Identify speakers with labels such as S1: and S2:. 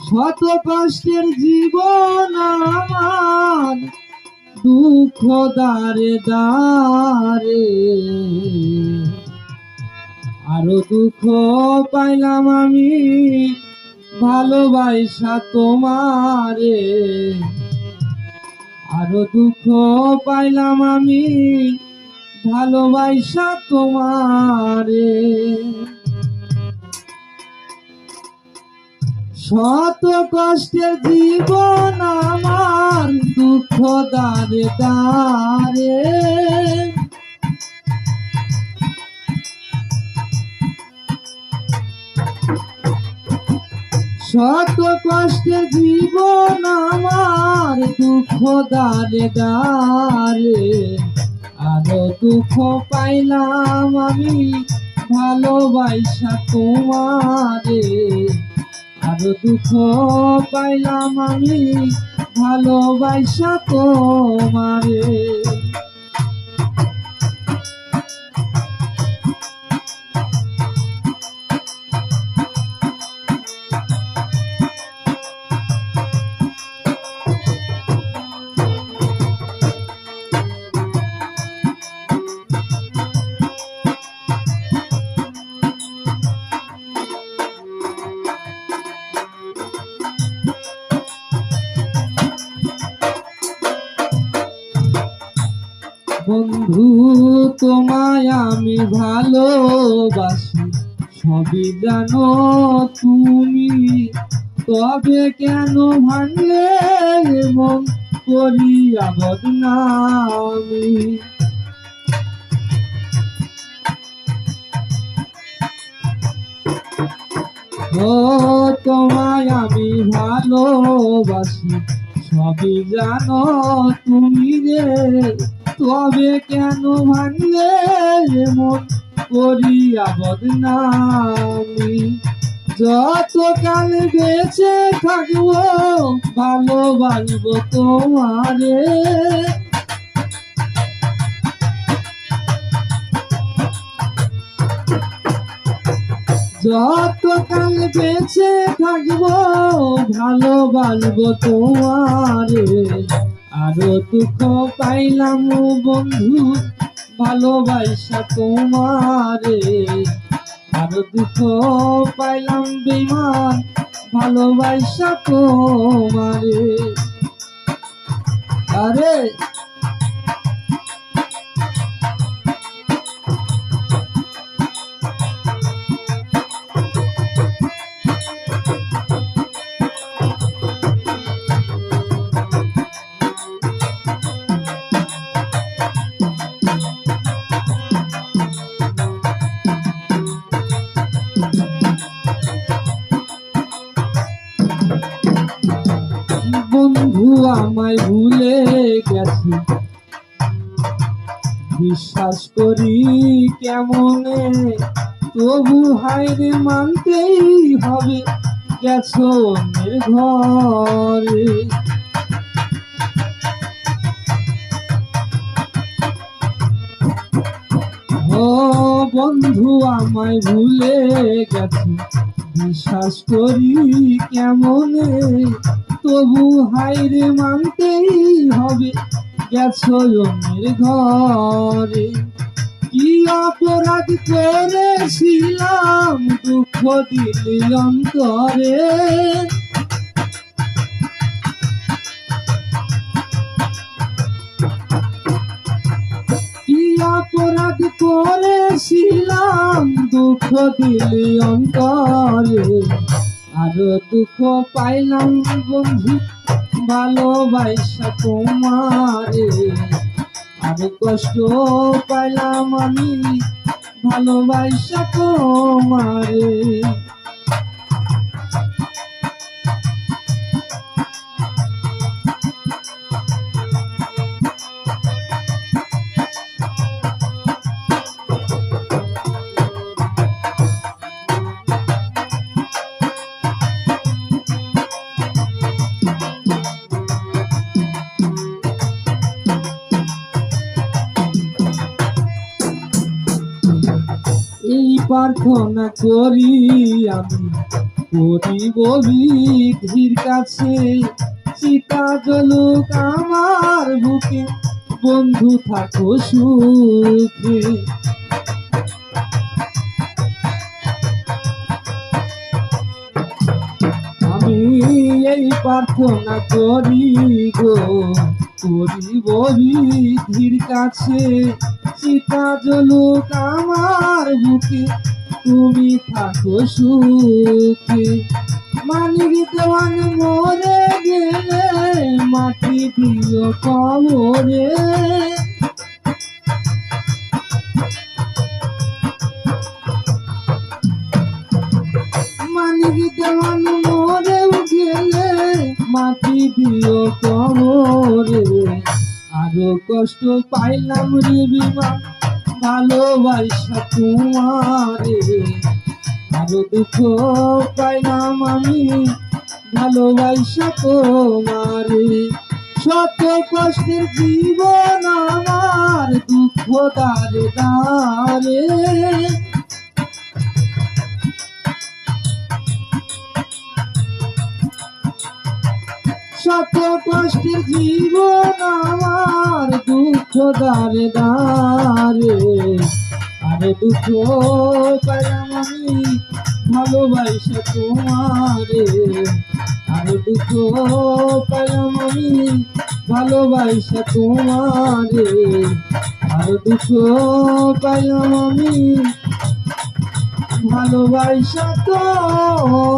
S1: শত কষ্টের জীবন আমার, দুঃখ দারে দারে, আরো দুঃখ পাইলাম আমি ভালোবাসা তোমারে, আরো দুঃখ পাইলাম আমি ভালোবাসা তোমারে। শত কষ্টের জীবন আমার, দুঃখ দারে দারে, শত কষ্টের জীবন আমার, দুঃখ দারে দারে, আরো দুঃখ পাইলাম আমি ভালোবাসা তোমারে, আরো দুঃখ পাইলাম আমি ভালোবাসা তোমারে। বন্ধু তোমায় আমি ভালোবাসি, সবই জানো তুমি, তবে কেন ভাঙলে মন করিয়া বদনামি। ও তোমায় আমি ভালোবাসি, সবই জানো তুমি রে, তবে কেন ভাঙলে মন করিয়া বদনামি। যত কাল বেঁচে থাকবো ভালোবাসবো তোমারে, যত কাল বেঁচে থাকবো ভালোবাসবো তোমারে, আরো দুঃখ পাইলাম বন্ধু ভালোবাসা তোমারে, আরো দুঃখ পাইলাম বেঈমান ভালোবাসা তোমারে। আরে বন্ধু আমায় ভুলে গেছি, বিশ্বাস করি কেমনে, তবু হায়রে মানতেই হবে গেছো অন্যের ঘরে। ও বন্ধু আমায় ভুলে গেছি, বিশ্বাস করি কেমনে, তবু হায়রে মানতেই হবে গেছো অন্যের ঘরে। কি অপরাধ করেছিলাম দুঃখ দিলি অন্তরে, কি অপরাধ করেছিলাম দুঃখ দিলি অন্তরে, আরো দুঃখ পাইলাম বন্ধু ভালোবাসা তোমারে, আরো কষ্ট পাইলাম আমি ভালোবাসা তোমারে। এই প্রার্থনা করি আমি করিব বিধির কাছে চিতা জ্বলুক আমার বুকে, বন্ধু থাকো সুখে। আমি এই প্রার্থনা করি গো, করিব বিধির কাছে চিতা জ্বলুক আমার বুকে, তুমি থাকো সুখে। মানিক দেওয়ান মরে গেলে মাটি দিও কবরে, মানিক দেওয়ান মরে গেলে মাটি দিও কবরে। আরো কষ্ট পাইলাম রে বিমা ভালোবাসা তোমারে, আরো দুঃখ পাইলাম আমি ভালোবাসা তোমারে। শত কষ্টের জীবন আমার দুঃখ দারে দারে, শত কষ্টের জীবন আমার দুঃখ দারে দারে। আরে দুঃখ পাইলাম আমি ভালোবাসা তোমারে, আরে দুঃখ পাইলাম আমি ভালোবাসা তোমারে, আরে দুঃখ পাইলাম আমি ভালোবাসা তোমারে।